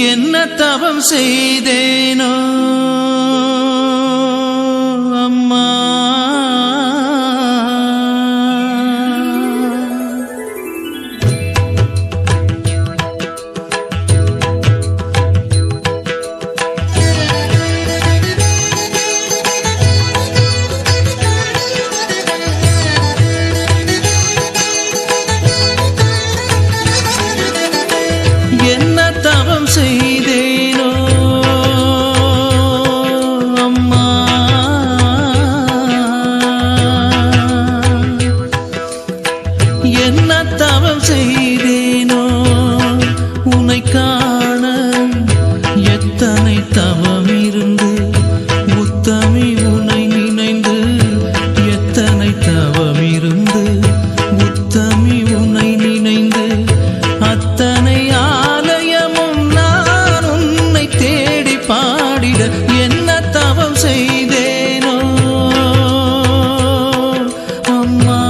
என்ன தவம் செய்தேனோ அம்மா, என்ன தவம் செய்தேனோ அம்மா, என்ன தவம் செய்தேனோ உன்னை காண எத்தனை தவம் இருந்து உத்தமி உன்னை நினைந்து எத்தனை தவம் இருந்து உத்தமி உன்னை நினைந்து அத்தனை ஆலயமும் நான் உன்னை தேடி பாடிட என்ன தவம் செய்தேனோ அம்மா.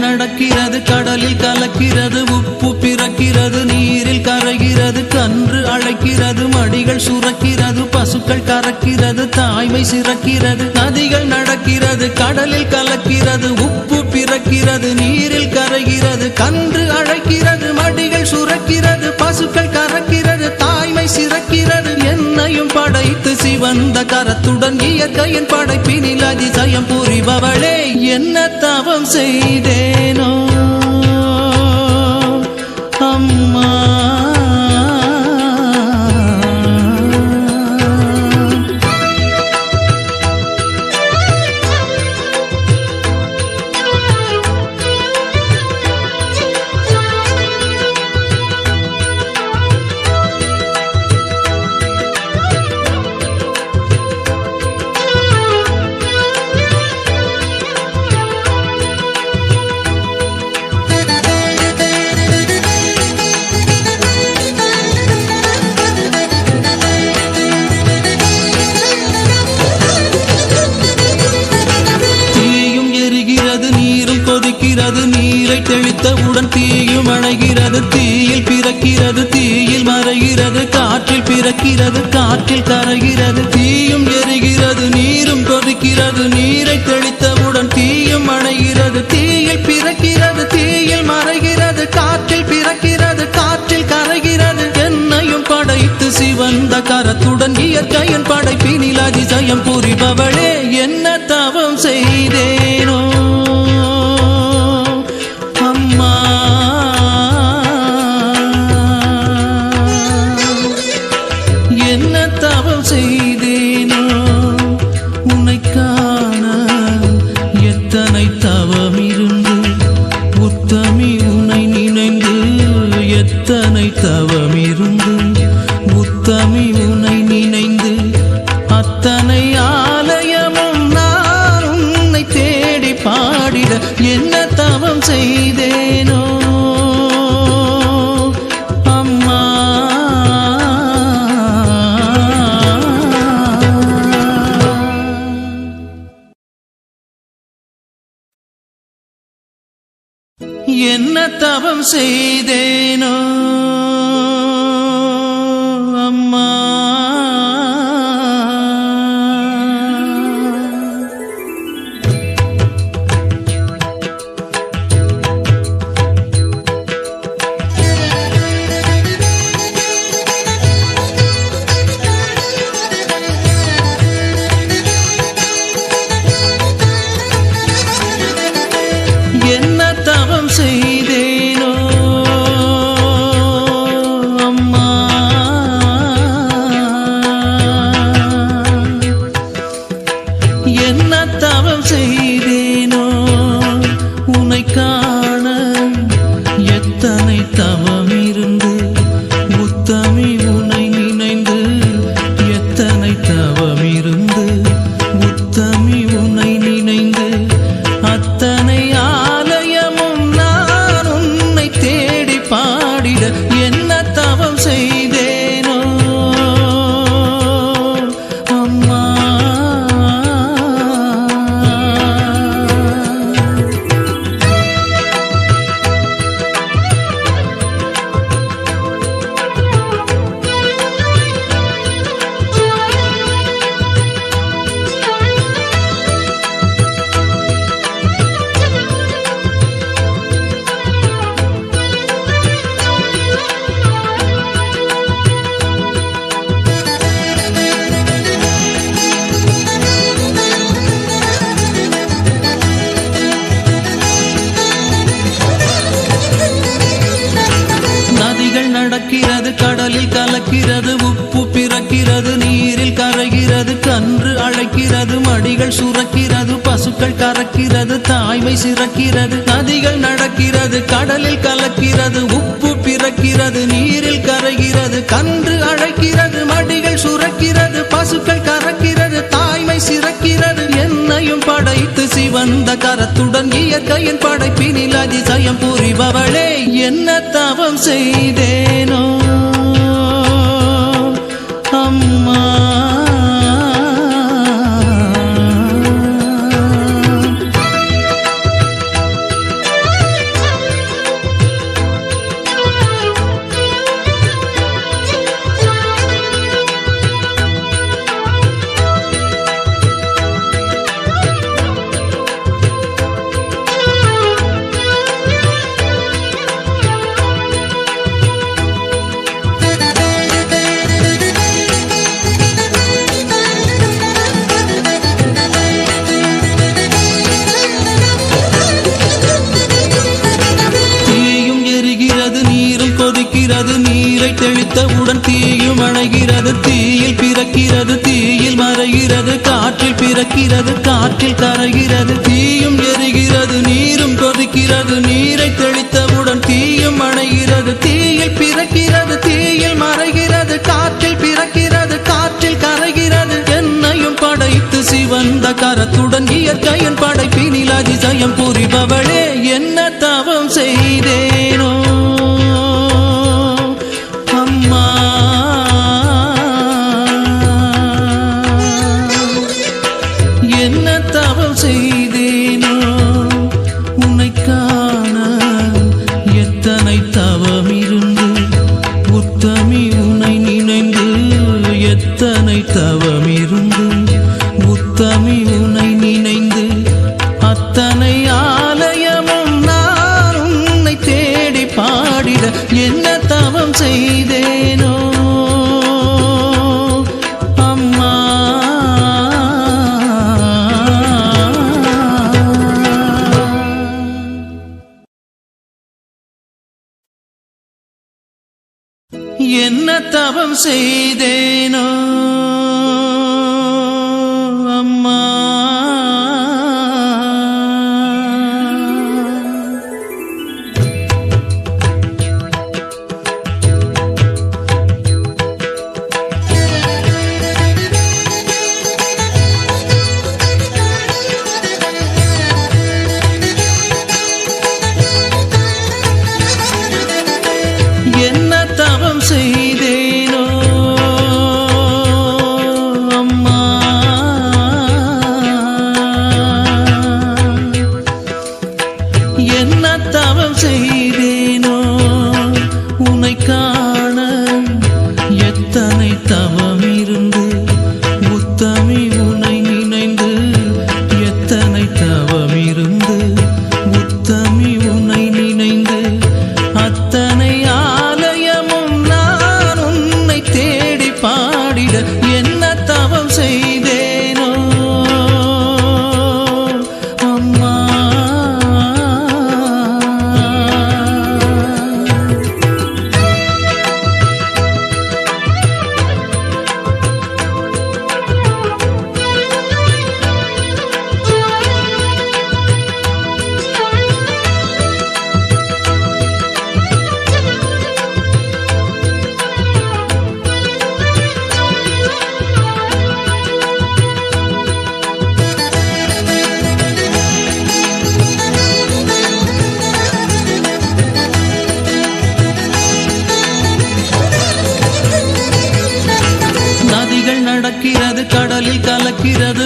நடக்கிறது, கடலில் கலக்கிறது, உப்பு பிறக்கிறது, நீரில் கரைகிறது, கன்று அழைக்கிறது, மடிகள் சுரக்கிறது, பசுக்கள் கறக்கிறது, தாய்மை சிறக்கிறது. நதிகள் நடக்கிறது, கடலில் கலக்கிறது, உப்பு பிறக்கிறது, நீரில் கரைகிறது, கன்று அழைக்கிறது, மடிகள் சுரக்கிறது, பசுக்கள் கறக்கிறது, தாய்மை சிறக்கிறது. என்னையும் படைத்து சிவந்த கரத்துடன் இயற்கையின் படைப்பினில் அதிசயம் புரிபவளே, என்ன தவம் செய்தேனோ அம்மா. நீரை தெளித்தவுடன் தீயும் அணைகிறது, தீயில் பிறக்கிறது, தீயில் மறைகிறது, காற்றில் பிறக்கிறது, காற்றில் கரைகிறது. தீயும் எரிகிறது, நீரும் கொதிக்கிறது, நீரை தெளித்தவுடன் தீயும் அணைகிறது, தீயில் பிறக்கிறது, தீயில் மறைகிறது, காற்றில் பிறக்கிறது, காற்றில் கரைகிறது. என்னையும் படைத்து சிவந்த கரத்துடன் இயற்கையின் படைப்பினில் அதிசயம் புரிபவளே, என்ன தவம் செய்தேனோ அம்மா. என்ன தவம் செய்தேனோ உன்னை காண எத்தனை தவம் இருந்து உத்தமி உன்னை நினைந்து எத்தனை தவம் இருந்து உத்தமி உன்னை நினைந்து அத்தனை ஆலயமும் நான் உன்னை தேடி பாடிட என்ன தவம் செய்தேனோ அம்மா. என்ன தவம் செய்தேனோ அம்மா. என்ன தவம் செய்தேனோ தவம் செய்தேனோ உன்னை காண எத்தனை தவம் இருந்து உத்தமி உன்னை நினைந்து எத்தனை தவம் இருந்து உத்தமி உன்னை நினைந்து அத்தனை ஆலயமும் நான் உன்னை தேடி பாடிட என்ன தவம் செய்தேனோ அம்மா. நடக்கிறது கடலில் கலக்கிறது உப்பு பிறக்கிறது நீரில் கரைகிறது கன்று அழைக்கிறது மடிகள் சுரக்கிறது பசுக்கள் கறக்கிறது தாய்மை சிறக்கிறது நதிகள் நடக்கிறது கடலில் கலக்கிறது உப்பு பிறக்கிறது நீரில் கரைகிறது கன்று அழைக்கிறது மடிகள் சுரக்கிறது பசுக்கள் கறக்கிறது தாய்மை சிறக்கிறது என்னையும் படைத்து சிவந்த கரத்துடன் இயற்கையின் படைப்பினில் அதிசயம் புரிபவளே என்ன தவம் செய்தேனோ அம்மா. நீரை தெளித்தவுடன் தீயும் அணைகிறது தீயில் பிறக்கிறது தீயில் மறைகிறது காற்றில் பிறக்கிறது காற்றில் கரைகிறது தீயும் எரிகிறது நீரும் கொதிக்கிறது நீரை தெளித்தவுடன் தீயும் அணைகிறது தீயில் பிறக்கிறது தீயில் மறைகிறது காற்றில் பிறக்கிறது காற்றில் கரைகிறது என்னையும் படைத்து சிவந்த கரத்துடன் இயற்கையின் படைப்பினில் அதிசயம் புரிபவளே என்ன தவம் செய்தேனோ அம்மா. என்ன தவம் செய்தேனோ உன்னை காண எத்தனை தவம் இருந்து உத்தமி உன்னை நினைந்து எத்தனை தவம் இருந்து உத்தமி உன்னை நினைந்து அத்தனை ஆலயமும் நான் உன்னை தேடி பாடிட என்ன தவம் செய்தேனோ அம்மா. என்ன தவம் செய்தேனோ அம்மா. என்ன தவம் செய்தேனோ இருக்கிறது